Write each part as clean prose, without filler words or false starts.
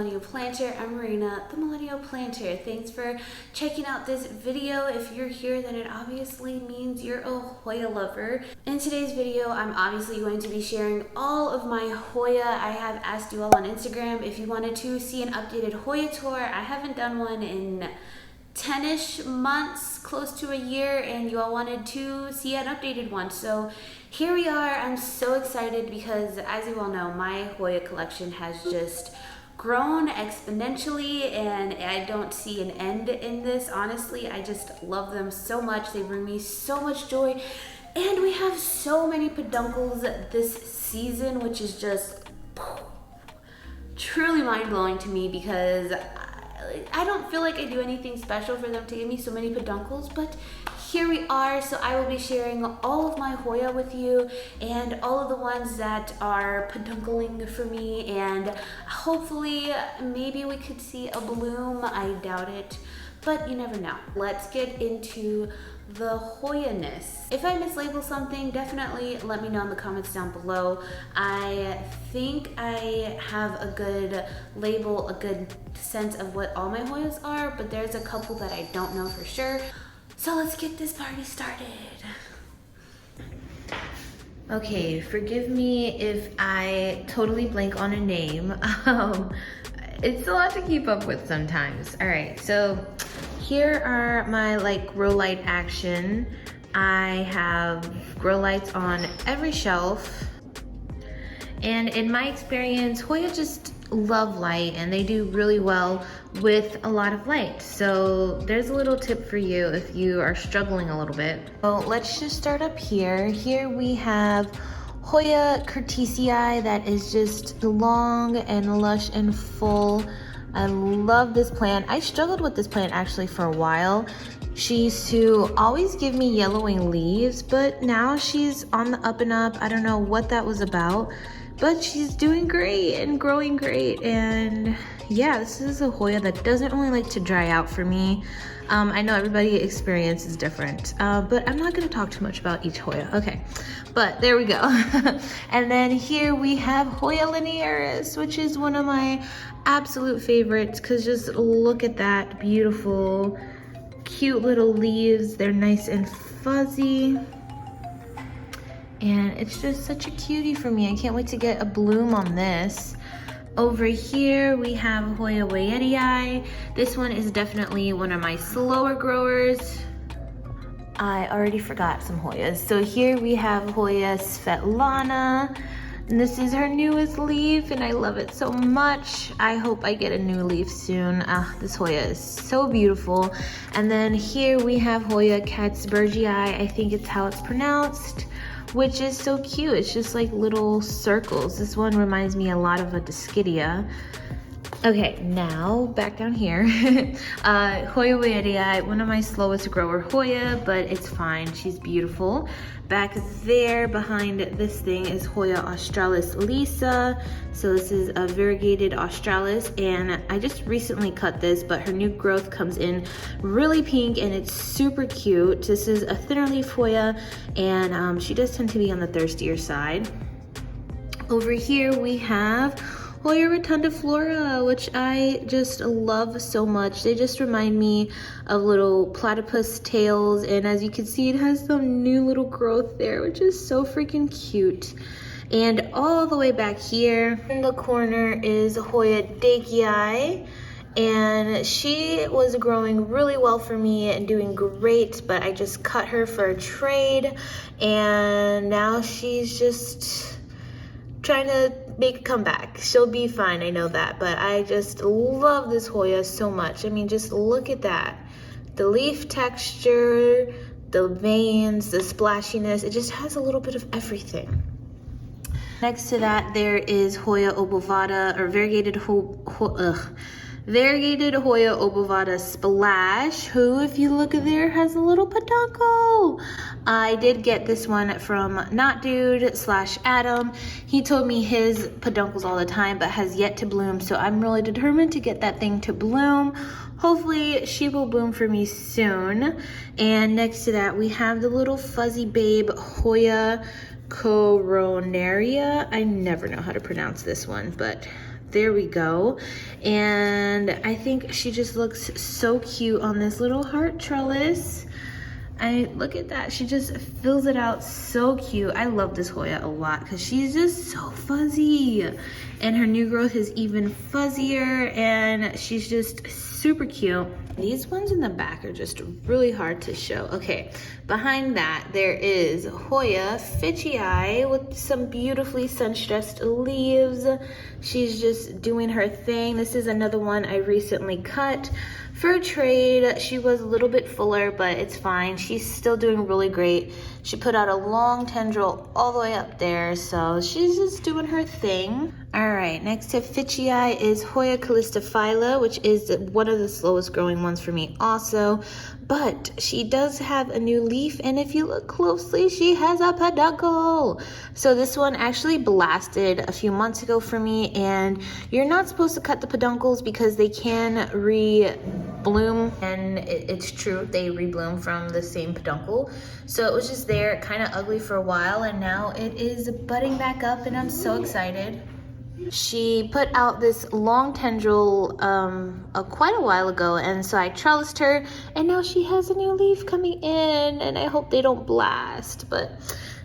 Millennial Planter. I'm Marina, the Millennial Planter. Thanks for checking out this video. If you're here, then it obviously means you're a Hoya lover. In today's video, I'm obviously going to be sharing all of my Hoya. I have asked you all on Instagram if you wanted to see an updated Hoya tour. I haven't done one in 10-ish months, close to a year, and you all wanted to see an updated one. So here we are. I'm so excited because, as you all know, my Hoya collection has just grown exponentially and I don't see an end in this. Honestly, I just love them so much. They bring me so much joy, and we have so many peduncles this season, which is just truly mind-blowing to me because I don't feel like I do anything special for them to give me so many peduncles, but here we are. So I will be sharing all of my Hoya with you and all of the ones that are peduncling for me, and hopefully maybe we could see a bloom. I doubt it, but you never know. Let's get into the Hoya-ness. If I mislabel something, definitely let me know in the comments down below. I think I have a good label, a good sense of what all my Hoyas are, but there's a couple that I don't know for sure. So let's get this party started. Okay, forgive me if I totally blank on a name. It's a lot to keep up with sometimes. All right, so here are my grow light action. I have grow lights on every shelf. And in my experience, Hoya just love light and they do really well with a lot of light. So there's a little tip for you if you are struggling a little bit. So let's just start up here. Here we have Hoya curtisii that is just long and lush and full. I love this plant. I struggled with this plant actually for a while. She used to always give me yellowing leaves, but now she's on the up and up. I don't know what that was about, but she's doing great and growing great. And yeah, this is a Hoya that doesn't really like to dry out for me. I know everybody's experience is different, but I'm not gonna talk too much about each Hoya. Okay, but there we go. And then here we have Hoya linearis, which is one of my absolute favorites, because just look at that beautiful, cute little leaves. They're nice and fuzzy. And it's just such a cutie for me. I can't wait to get a bloom on this. Over here we have Hoya wayetii. This one is definitely one of my slower growers. I already forgot some Hoyas. So here we have Hoya Svetlana. And this is her newest leaf and I love it so much. I hope I get a new leaf soon. This Hoya is so beautiful. And then here we have Hoya Katzbergii. I think it's how it's pronounced, which is so cute. It's just like little circles. This one reminds me a lot of a Dischidia. Okay, now back down here. Hoya wayetii, one of my slowest grower Hoya, but it's fine. She's beautiful. Back there behind this thing is Hoya australis lisa. So this is a variegated australis, and I just recently cut this, but her new growth comes in really pink and it's super cute. This is a thinner leaf Hoya, and she does tend to be on the thirstier side. Over here we have Hoya rotundiflora, which I just love so much. They just remind me of little platypus tails, and as you can see, it has some new little growth there, which is so freaking cute. And all the way back here in the corner is Hoya dakii, and she was growing really well for me and doing great, but I just cut her for a trade, and now she's just trying to make a comeback. She'll be fine, I know that, but I just love this Hoya so much. I mean, just look at that. The leaf texture, the veins, the splashiness, it just has a little bit of everything. Next to that, there is Hoya obovata, or variegated Hoya obovata Splash, who, if you look at there, has a little peduncle. I did get this one from Not Dude / Adam. He told me his peduncles all the time, but has yet to bloom, so I'm really determined to get that thing to bloom. Hopefully she will bloom for me soon. And next to that, we have the little fuzzy babe Hoya coronaria. I never know how to pronounce this one, but There we go. And I think she just looks so cute on this little heart trellis. Look at that, she just fills it out so cute. I love this Hoya a lot because she's just so fuzzy. And her new growth is even fuzzier and she's just super cute. These ones in the back are just really hard to show. Okay, behind that there is Hoya Fitchii with some beautifully sun-stressed leaves. She's just doing her thing. This is another one I recently cut for a trade. She was a little bit fuller, but it's fine. She's still doing really great. She put out a long tendril all the way up there, so she's just doing her thing. All right, next to Fitchii is Hoya Calistophylla, which is one of the slowest growing ones for me also. But she does have a new leaf, and if you look closely, she has a peduncle. So this one actually blasted a few months ago for me, and you're not supposed to cut the peduncles because they can re-bloom, and it's true, they rebloom from the same peduncle. So it was just there, kind of ugly for a while, and now it is budding back up, and I'm so excited. She put out this long tendril quite a while ago, and so I trellised her, and now she has a new leaf coming in, and I hope they don't blast. But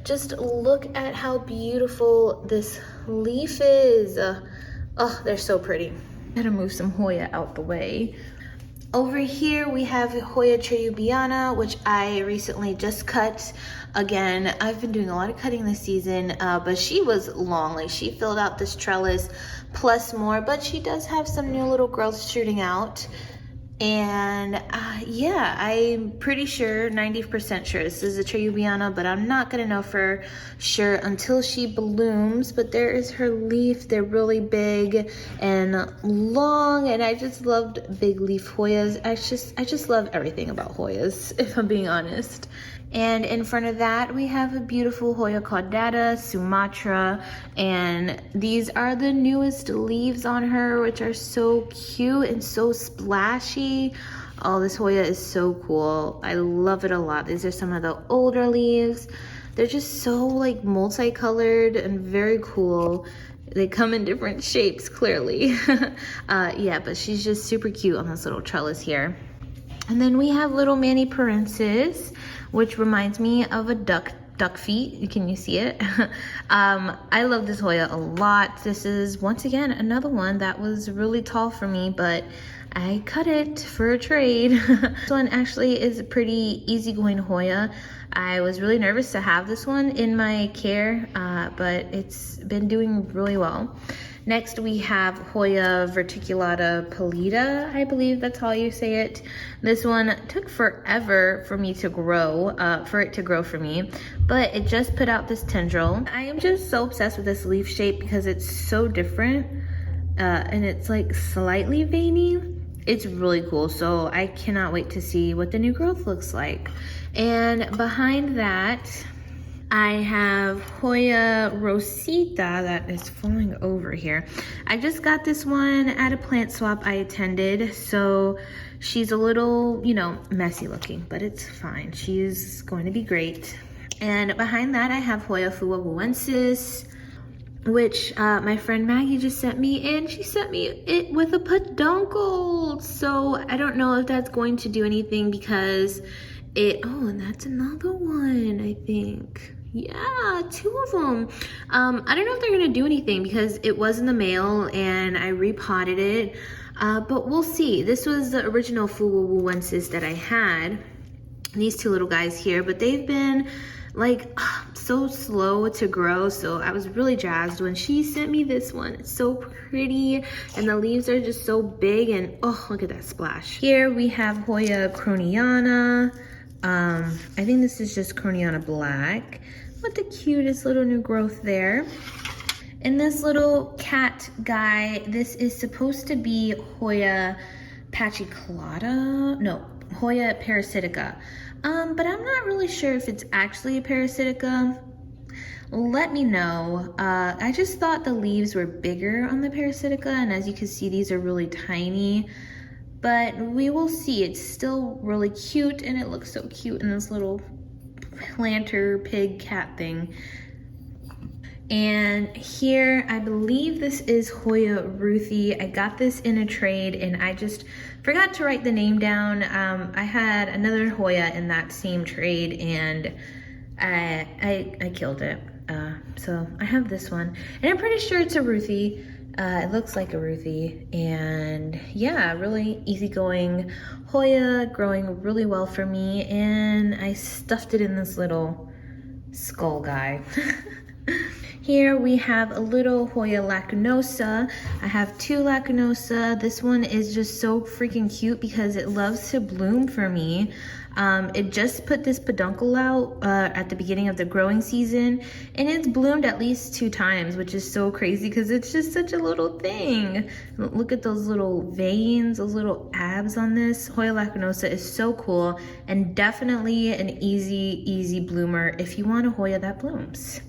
just look at how beautiful this leaf is. Oh, they're so pretty. Gotta move some Hoya out the way. Over here we have Hoya Treubiana, which I recently just cut. Again, I've been doing a lot of cutting this season, but she was long. Like, she filled out this trellis plus more, but she does have some new little growth shooting out. And yeah, I'm pretty sure, 90% sure this is a Treubiana, but I'm not gonna know for sure until she blooms. But there is her leaf. They're really big and long, and I just loved big leaf Hoyas. I just love everything about Hoyas, if I'm being honest. And in front of that, we have a beautiful Hoya caudata, Sumatra, and these are the newest leaves on her, which are so cute and so splashy. Oh, this Hoya is so cool. I love it a lot. These are some of the older leaves. They're just so like multicolored and very cool. They come in different shapes, clearly. Yeah, but she's just super cute on this little trellis here. And then we have little Manny Parensis, which reminds me of a duck feet. Can you see it? I love this Hoya a lot. This is, once again, another one that was really tall for me, but I cut it for a trade. This one actually is a pretty easygoing Hoya. I was really nervous to have this one in my care, but it's been doing really well. Next, we have Hoya verticulata pallida. I believe that's how you say it. This one took forever for me to grow, for me, but it just put out this tendril. I am just so obsessed with this leaf shape because it's so different, and it's like slightly veiny. It's really cool, so I cannot wait to see what the new growth looks like. And behind that, I have Hoya Rosita that is falling over here. I just got this one at a plant swap I attended, so she's a little, you know, messy looking, but it's fine. She's going to be great. And behind that, I have Hoya fuaguensis, which my friend Maggie just sent me, and she sent me it with a peduncle. So I don't know if that's going to do anything because oh, and that's another one, I think. Yeah, 2 of them. I don't know if they're gonna do anything because it was in the mail and I repotted it, but we'll see. This was the original fuaguensis that I had, these 2 little guys here, but they've been like so slow to grow, so I was really jazzed when she sent me this one. It's so pretty, and the leaves are just so big, and oh, look at that splash. Here we have Hoya Croniana. I think this is just Croniana Black. What the cutest little new growth there. And this little cat guy, this is supposed to be Hoya pachyclata. No, Hoya parasitica. But I'm not really sure if it's actually a parasitica. Let me know. I just thought the leaves were bigger on the parasitica, and as you can see, these are really tiny. But we will see. It's still really cute, and it looks so cute in this little planter pig cat thing. And here, I believe this is Hoya Ruthie. I got this in a trade and I just forgot to write the name down. I had another Hoya in that same trade and I killed it. So I have this one and I'm pretty sure it's a Ruthie. It looks like a Ruthie, and yeah, really easygoing Hoya, growing really well for me, and I stuffed it in this little skull guy. Here we have a little Hoya lacunosa. I have two lacunosa. This one is just so freaking cute because it loves to bloom for me. It just put this peduncle out at the beginning of the growing season, and it's bloomed at least 2 times, which is so crazy because it's just such a little thing. Look at those little veins, those little abs on this. Hoya lacunosa is so cool and definitely an easy bloomer if you want a Hoya that blooms.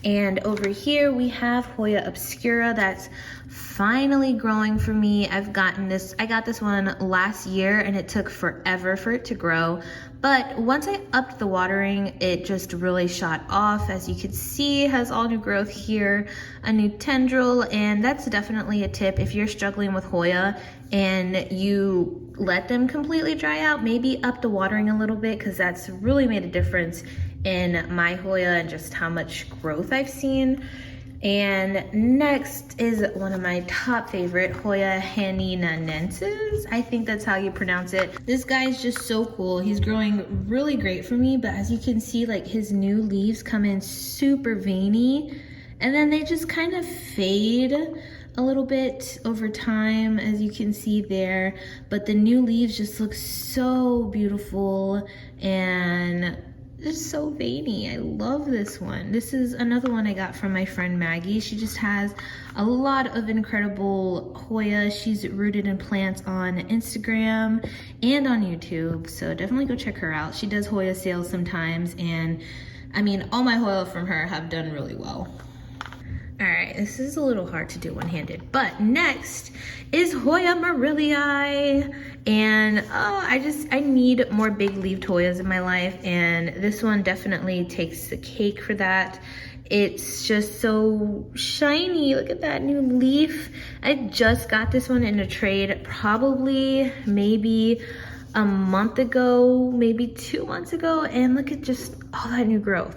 And over here we have Hoya obscura that's finally growing for me. I got this one last year and it took forever for it to grow. But once I upped the watering, it just really shot off. As you can see, it has all new growth here, a new tendril, and that's definitely a tip if you're struggling with Hoya and you let them completely dry out, maybe up the watering a little bit because that's really made a difference in my Hoya and just how much growth I've seen. And next is one of my top favorite, Hoya hanninensis. I think that's how you pronounce it. This guy is just so cool. He's growing really great for me, but as you can see, like his new leaves come in super veiny and then they just kind of fade a little bit over time, as you can see there, but the new leaves just look so beautiful and it's so veiny. I love this one. This is another one I got from my friend Maggie. She just has a lot of incredible Hoya. She's rooted in plants on Instagram and on YouTube, so definitely go check her out. She does Hoya sales sometimes, and I mean, all my Hoya from her have done really well. All right, this is a little hard to do one-handed, but next is Hoya Marillii. And I need more big leaved Hoyas in my life, and this one definitely takes the cake for that. It's just so shiny. Look at that new leaf. I just got this one in a trade probably maybe a month ago, maybe 2 months ago, and look at just all that new growth.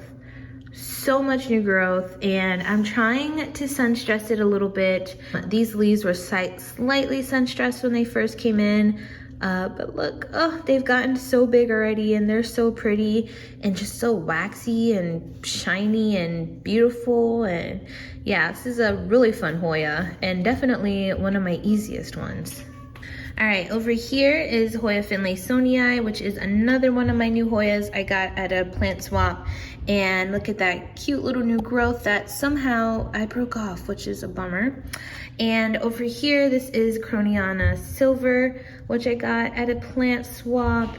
So much new growth, and I'm trying to sun stress it a little bit. These leaves were slightly sun stressed when they first came in, but look, oh, they've gotten so big already, and they're so pretty and just so waxy and shiny and beautiful. And yeah, this is a really fun Hoya and definitely one of my easiest ones. All right, over here is Hoya finlaysonii, which is another one of my new Hoyas I got at a plant swap. And look at that cute little new growth that somehow I broke off, which is a bummer. And over here, this is Croniana silver, which I got at a plant swap.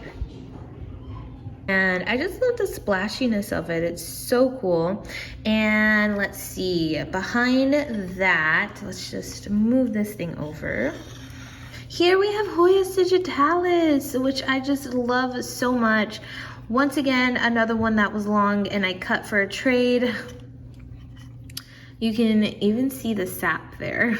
And I just love the splashiness of it. It's so cool. And let's see, behind that, let's just move this thing over. Here we have Hoya digitalis, which I just love so much. Once again, another one that was long and I cut for a trade. You can even see the sap there,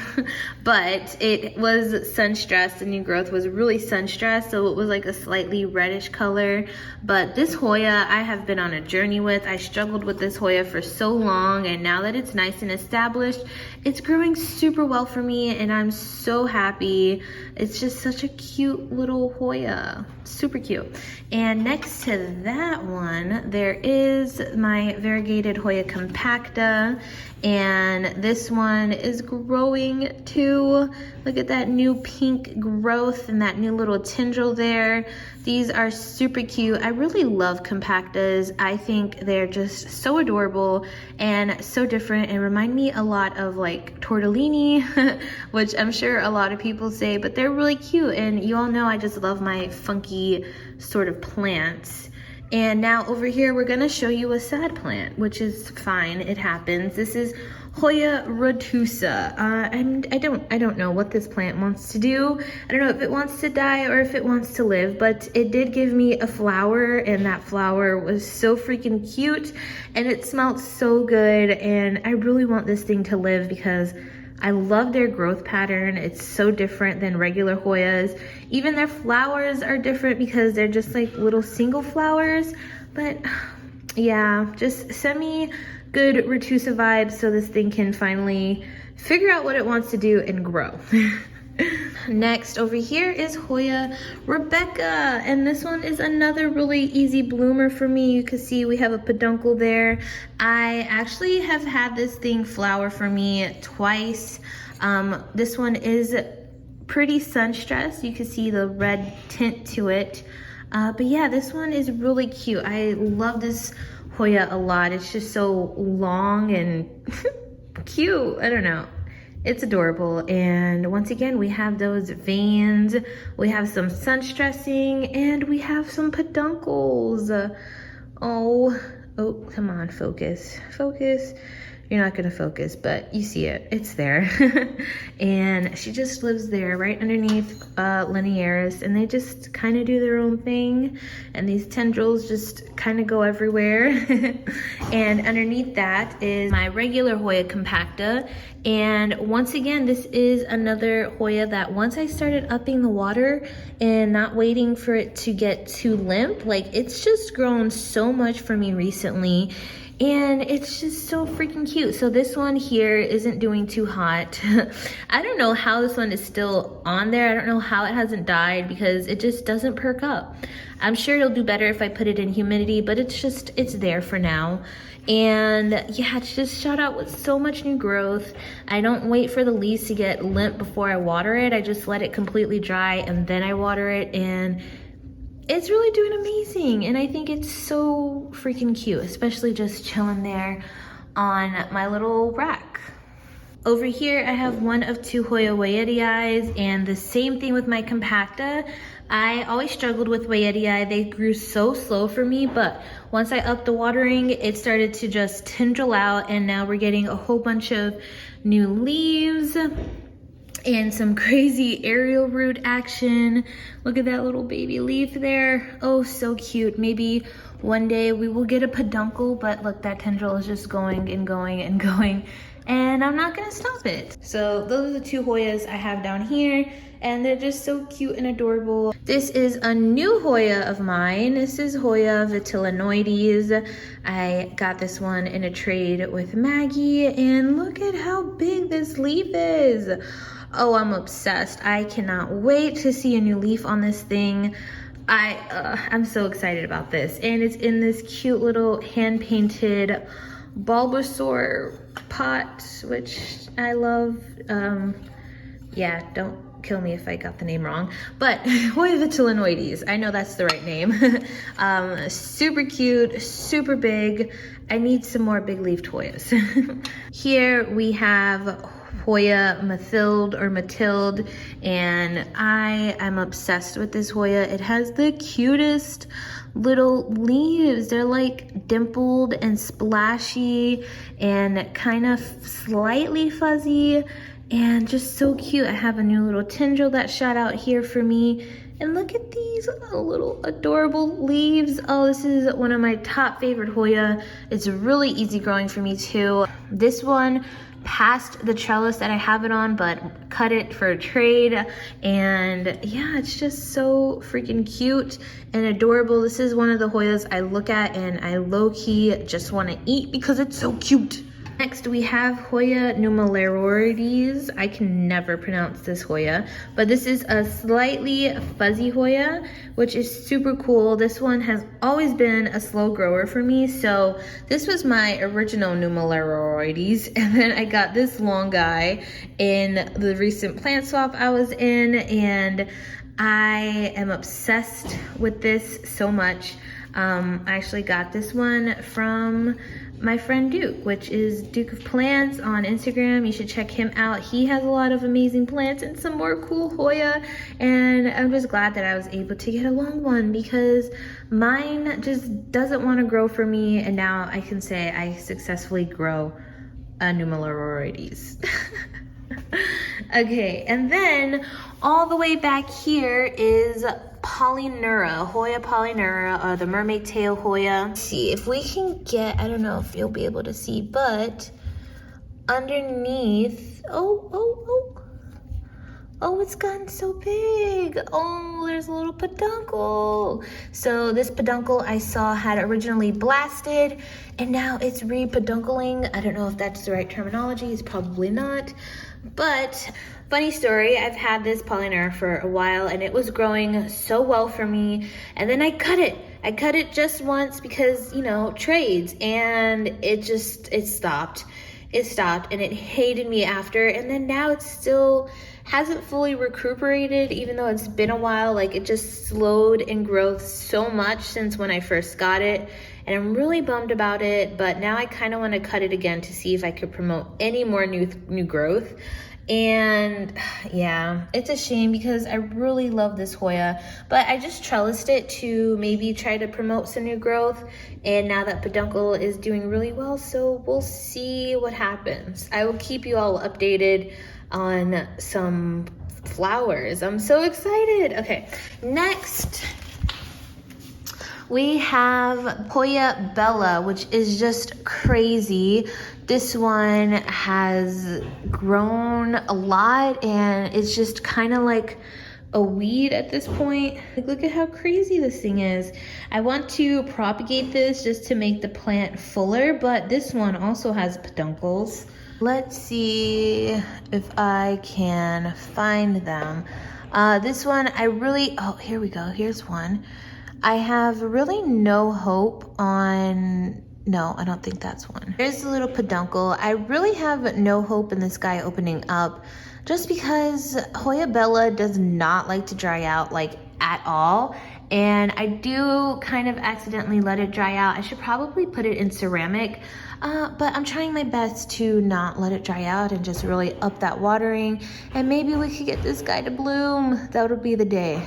but it was sun stressed. The new growth was really sun stressed, so it was like a slightly reddish color. But this Hoya I have been on a journey with. I struggled with this Hoya for so long, and now that it's nice and established, it's growing super well for me, and I'm so happy. It's just such a cute little Hoya, super cute. And next to that one, there is my variegated Hoya compacta, and this one is growing too. Look at that new pink growth and that new little tendril there. These are super cute. I really love compactas. I think they're just so adorable and so different and remind me a lot of like tortellini, which I'm sure a lot of people say, but they're really cute. And you all know I just love my funky sort of plants. And now over here, we're gonna show you a sad plant, which is fine, it happens. This is Hoya retusa. And I don't know what this plant wants to do. I don't know if it wants to die or if it wants to live, but it did give me a flower, and that flower was so freaking cute, and it smelled so good, and I really want this thing to live because I love their growth pattern. It's so different than regular Hoyas. Even their flowers are different because they're just like little single flowers. But yeah, just send me good retusa vibes so this thing can finally figure out what it wants to do and grow. Next over here is Hoya Rebecca, and this one is another really easy bloomer for me. You can see we have a peduncle there. I actually have had this thing flower for me twice. This one is pretty sun stressed. You can see the red tint to it. But yeah, this one is really cute. I love this Hoya a lot. It's just so long and cute. I don't know. It's adorable. And once again, we have those veins, we have some sun stressing, and we have some peduncles. Oh, come on, focus. You're not gonna focus, but you see it, it's there. And she just lives there right underneath Linearis, and they just kind of do their own thing, and these tendrils just kind of go everywhere. And underneath that is my regular Hoya compacta, and once again, this is another Hoya that once I started upping the water and not waiting for it to get too limp, like it's just grown so much for me recently. And it's just so freaking cute. So this one here isn't doing too hot. I don't know how this one is still on there. I don't know how it hasn't died because it just doesn't perk up. I'm sure it'll do better if I put it in humidity, but it's there for now. And yeah, it's just shot out with so much new growth. I don't wait for the leaves to get limp before I water it. I just let it completely dry and then I water it, and it's really doing amazing. And I think it's so freaking cute, especially just chilling there on my little rack. Over here, I have one of two Hoya Wayettii, and the same thing with my compacta. I always struggled with Wayettii. They grew so slow for me, but once I upped the watering, it started to just tendril out, and now we're getting a whole bunch of new leaves and some crazy aerial root action. Look at that little baby leaf there. Oh, so cute. Maybe one day we will get a peduncle, but look, that tendril is just going and going and going, and I'm not gonna stop it. So those are the two Hoyas I have down here, and they're just so cute and adorable. This is a new Hoya of mine. This is Hoya vitellinoides. I got this one in a trade with Maggie, and look at how big this leaf is. Oh, I'm obsessed. I cannot wait to see a new leaf on this thing. I'm so excited about this. And it's in this cute little hand-painted Bulbasaur pot, which I love. Yeah, don't kill me if I got the name wrong. But Hoya vitellinoides, I know that's the right name. Super cute, super big. I need some more big-leafed Hoyas. Here we have Hoya Mathilde, and I am obsessed with this Hoya. It has the cutest little leaves. They're like dimpled and splashy and kind of slightly fuzzy and just so cute. I have a new little tendril that shot out here for me. And look at these little adorable leaves. Oh, this is one of my top favorite Hoya. It's really easy growing for me too. This one passed the trellis that I have it on, but cut it for a trade. And yeah, it's just so freaking cute and adorable. This is one of the Hoyas I look at and I low-key just want to eat because it's so cute. Next, we have Hoya nummularides. I can never pronounce this Hoya, but this is a slightly fuzzy Hoya, which is super cool. This one has always been a slow grower for me, so this was my original nummularides, and then I got this long guy in the recent plant swap I was in, and I am obsessed with this so much. I actually got this one from my friend Duke, which is Duke of Plants on Instagram. You should check him out. He has a lot of amazing plants and some more cool Hoya, and I'm just glad that I was able to get a long one because mine just doesn't want to grow for me, and now I can say I successfully grow a Numerarides. Okay, and then all the way back here is Polynura, Hoya Polynura, or the mermaid tail Hoya. Let's see if we can get, I don't know if you'll be able to see, but underneath, oh, it's gotten so big. Oh, there's a little peduncle. So this peduncle I saw had originally blasted, and now it's re-peduncling. I don't know if that's the right terminology, it's probably not. But funny story, I've had this Polynura for a while and it was growing so well for me, and then I cut it. I cut it just once because, you know, trades, and it stopped. It stopped and it hated me after, and then now it still hasn't fully recuperated even though it's been a while. Like, it just slowed in growth so much since when I first got it, and I'm really bummed about it. But now I kind of want to cut it again to see if I could promote any more new growth. And yeah, it's a shame because I really love this Hoya, but I just trellised it to maybe try to promote some new growth, and now that peduncle is doing really well, so we'll see what happens. I will keep you all updated on some flowers. I'm so excited. Okay, next we have Hoya Bella, which is just crazy. This one has grown a lot, and it's just kind of like a weed at this point. Like, look at how crazy this thing is. I want to propagate this just to make the plant fuller, but this one also has peduncles. Let's see if I can find them. This one, oh, here we go. Here's one. I have really no hope on, no, I don't think that's one. There's a little peduncle. I really have no hope in this guy opening up just because Hoya Bella does not like to dry out, like, at all. And I do kind of accidentally let it dry out. I should probably put it in ceramic, but I'm trying my best to not let it dry out and just really up that watering. And maybe we could get this guy to bloom. That would be the day.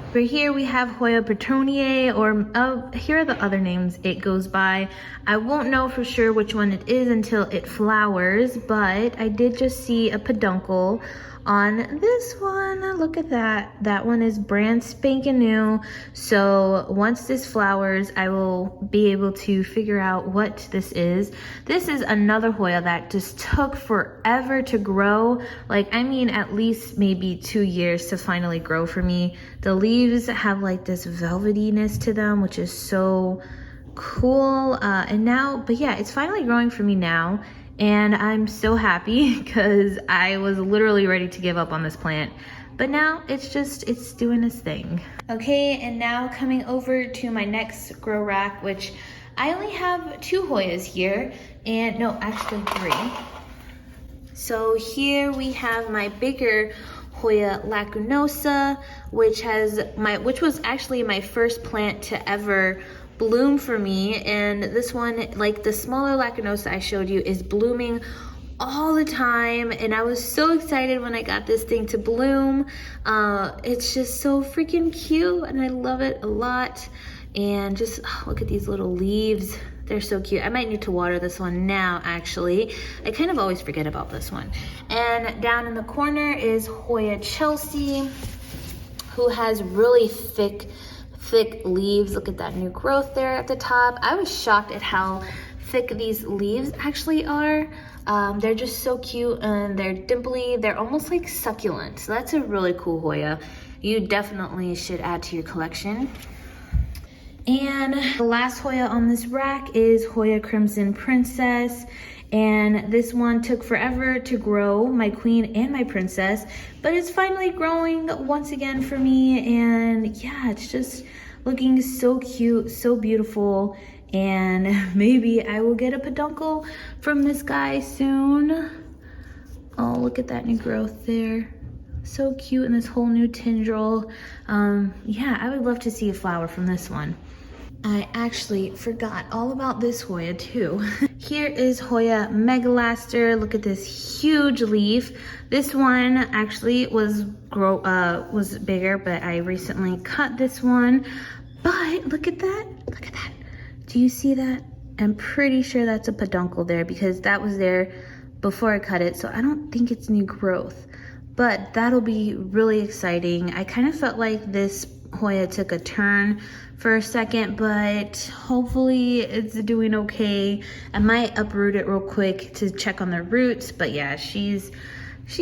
Over here we have Hoya Petroniae, or here are the other names it goes by. I won't know for sure which one it is until it flowers, but I did just see a peduncle on this one. Look at that. That one is brand spanking new. So once this flowers, I will be able to figure out what this is. This is another Hoya that just took forever to grow. Like, I mean, at least maybe 2 years to finally grow for me. The leaves have like this velvetyness to them, which is so cool. And now, but yeah, it's finally growing for me now. And I'm so happy because I was literally ready to give up on this plant. But now it's doing its thing. Okay, and now coming over to my next grow rack, which I only have 2 Hoyas here. And no, actually 3. So here we have my bigger Hoya lacunosa, which was actually my first plant to ever bloom for me. And this one, like the smaller lacunosa I showed you, is blooming all the time, and I was so excited when I got this thing to bloom. It's just so freaking cute, and I love it a lot. And just look at these little leaves. They're so cute. I might need to water this one now, actually. I kind of always forget about this one. And down in the corner is Hoya Chelsea, who has really thick leaves. Look at that new growth there at the top. I was shocked at how thick these leaves actually are. They're just so cute, and they're dimply. They're almost like succulent. So that's a really cool Hoya. You definitely should add to your collection. And the last Hoya on this rack is Hoya Crimson Princess. And this one took forever to grow, my queen and my princess, but it's finally growing once again for me. And yeah, it's just looking so cute, so beautiful. And maybe I will get a peduncle from this guy soon. Oh, look at that new growth there. So cute, and this whole new tendril. Yeah, I would love to see a flower from this one. I actually forgot all about this Hoya too. Here is Hoya Megalaster. Look at this huge leaf. This one actually was bigger, but I recently cut this one. But look at that, look at that. Do you see that? I'm pretty sure that's a peduncle there because that was there before I cut it, so I don't think it's new growth. But that'll be really exciting. I kind of felt like this Hoya took a turn for a second, but hopefully it's doing okay. I might uproot it real quick to check on the roots, but yeah, she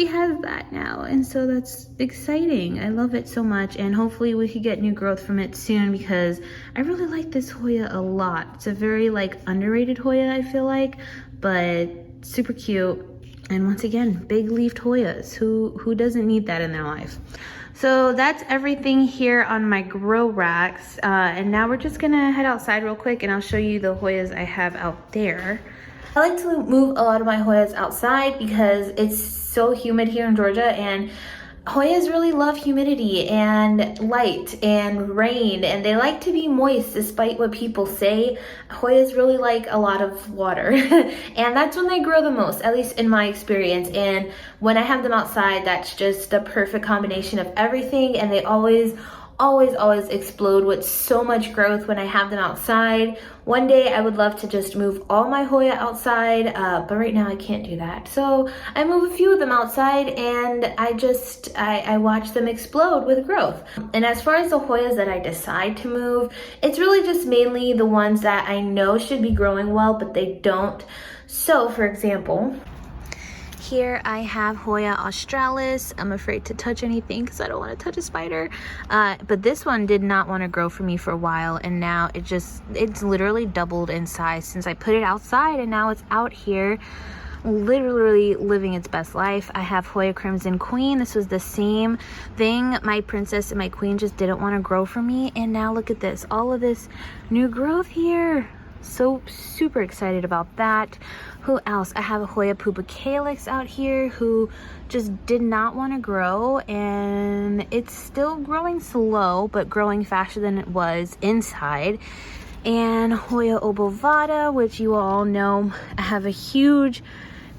has that now, and so that's exciting. I love it so much, and hopefully we could get new growth from it soon because I really like this Hoya a lot. It's a very like underrated Hoya, I feel like, but super cute. And once again, big leafed Hoyas. Who doesn't need that in their life? So that's everything here on my grow racks. And now we're just gonna head outside real quick and I'll show you the Hoyas I have out there. I like to move a lot of my Hoyas outside because it's so humid here in Georgia, and Hoyas really love humidity and light and rain, and they like to be moist despite what people say. Hoyas really like a lot of water and that's when they grow the most, at least in my experience. And when I have them outside, that's just the perfect combination of everything, and they always explode with so much growth when I have them outside. One day I would love to just move all my Hoya outside, but right now I can't do that. So I move a few of them outside and I watch them explode with growth. And as far as the Hoyas that I decide to move, it's really just mainly the ones that I know should be growing well, but they don't. So for example, here I have Hoya australis. I'm afraid to touch anything because I don't want to touch a spider. But this one did not want to grow for me for a while, and now it's literally doubled in size since I put it outside, and now it's out here literally living its best life. I have Hoya Crimson Queen. This was the same thing. My princess and my queen just didn't want to grow for me, and now look at this, all of this new growth here. So super excited about that. Who else? I have a Hoya Pupa Calyx out here who just did not want to grow, and it's still growing slow but growing faster than it was inside. And Hoya Obovata, which you all know, I have a huge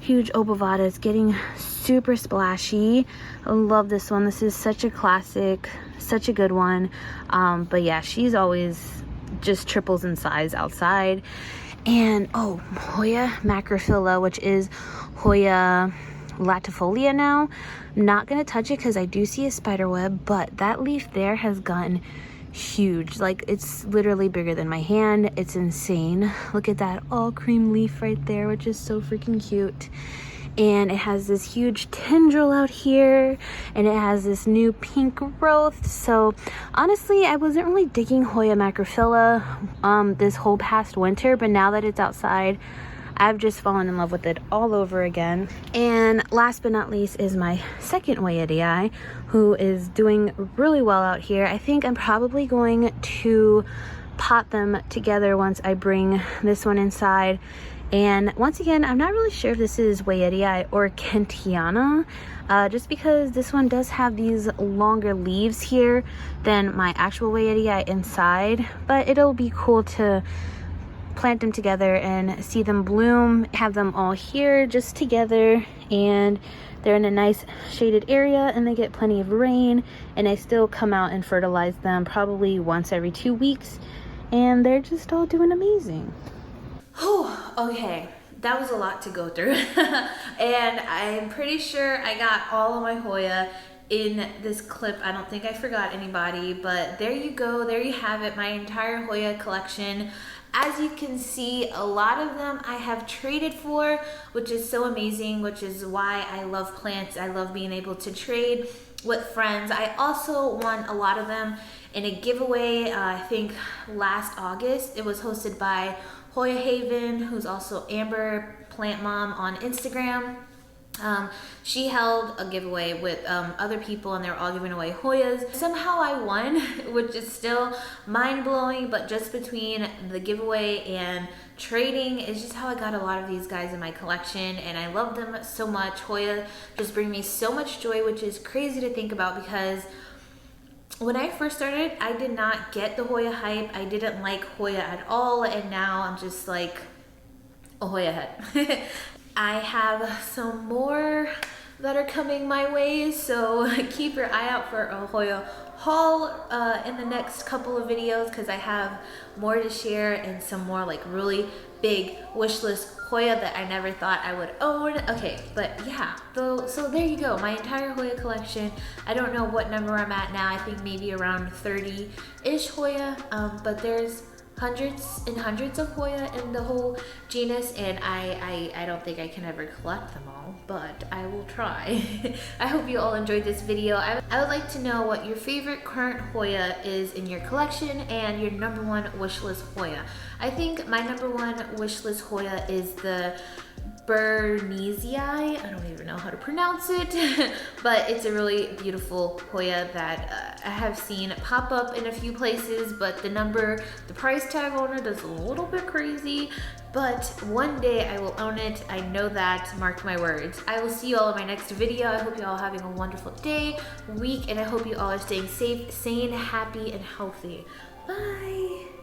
Obovata. It's getting super splashy. I love this one. This is such a classic, such a good one. But yeah, she's always just triples in size outside. And oh, Hoya Macrophylla, which is Hoya latifolia now. I'm not gonna touch it because I do see a spider web, but that leaf there has gotten huge. Like, it's literally bigger than my hand. It's insane. Look at that all cream leaf right there, which is so freaking cute. And it has this huge tendril out here, and it has this new pink growth. So honestly, I wasn't really digging Hoya Macrophylla this whole past winter, but now that it's outside, I've just fallen in love with it all over again. And last but not least is my second Hoya, who is doing really well out here. I think I'm probably going to pot them together once I bring this one inside. And once again, I'm not really sure if this is Weyertii or Kentiana, just because this one does have these longer leaves here than my actual Weyertii inside. But it'll be cool to plant them together and see them bloom, have them all here just together, and they're in a nice shaded area and they get plenty of rain, and I still come out and fertilize them probably once every 2 weeks, and they're just all doing amazing. Oh, okay, that was a lot to go through. And I'm pretty sure I got all of my Hoya in this clip. I don't think I forgot anybody, but there you go, there you have it, my entire Hoya collection. As you can see, a lot of them I have traded for, which is so amazing, which is why I love plants. I love being able to trade with friends. I also won a lot of them in a giveaway, I think last August. It was hosted by Hoya Haven, who's also Amber Plant Mom on Instagram. She held a giveaway with other people, and they were all giving away Hoyas. Somehow I won, which is still mind-blowing, but just between the giveaway and trading is just how I got a lot of these guys in my collection, and I love them so much. Hoya just bring me so much joy, which is crazy to think about because when I first started, I did not get the Hoya hype. I didn't like Hoya at all, and now I'm just like a Hoya head. I have some more that are coming my way, so keep your eye out for a Hoya haul in the next couple of videos, because I have more to share and some more like really big wish list Hoya that I never thought I would own. Okay, but yeah, so there you go, my entire Hoya collection. I don't know what number I'm at now. I think maybe around 30-ish Hoya, but there's hundreds and hundreds of Hoya in the whole genus, and I don't think I can ever collect them all, but I will try. I hope you all enjoyed this video. I would like to know what your favorite current Hoya is in your collection and your #1 wishlist Hoya. I think my #1 wishlist Hoya is the Bernese. I don't even know how to pronounce it, but it's a really beautiful Hoya that I have seen pop up in a few places, but the price tag on it is a little bit crazy, but one day I will own it. I know that, mark my words. I will see you all in my next video. I hope you all are having a wonderful day, week, and I hope you all are staying safe, sane, happy, and healthy. Bye.